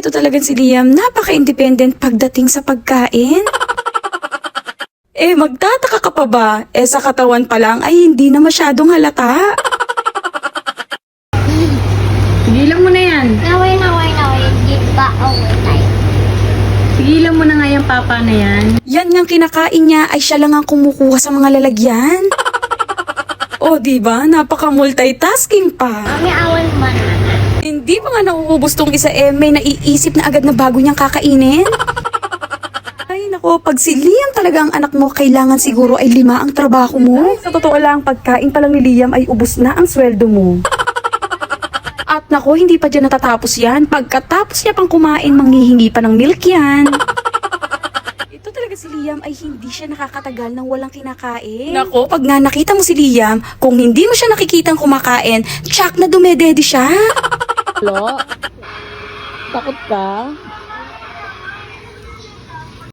Ito talagang si Liam, napaka-independent pagdating sa pagkain. Magtataka ka pa ba? Sa katawan pa lang ay hindi na masyadong halata. Tigilan mo na yan. Naway. Di ba overtime? Tigilan mo na nga yung papa na yan. Yan ngang kinakain niya ay siya lang ang kumukuha sa mga lalagyan. O diba, napaka-multitasking pa. Mami, awan man. Hindi ba nga nauubos tong isa may naiisip na agad na bago niyang kakainin? Ay nako, pag si Liam talaga ang anak mo, kailangan siguro ay 5 ang trabaho mo. Sa totoo lang, pagkain pa lang ni Liam ay ubos na ang sweldo mo. At nako, hindi pa dyan natatapos yan. Pagkatapos niya pang kumain, manghihingi pa ng milk yan. Ito talaga si Liam ay hindi siya nakakatagal nang walang kinakain. Nako, pag nga nakita mo si Liam, kung hindi mo siya nakikitang kumakain, tsak na dumedede siya. Lo? Takot ka?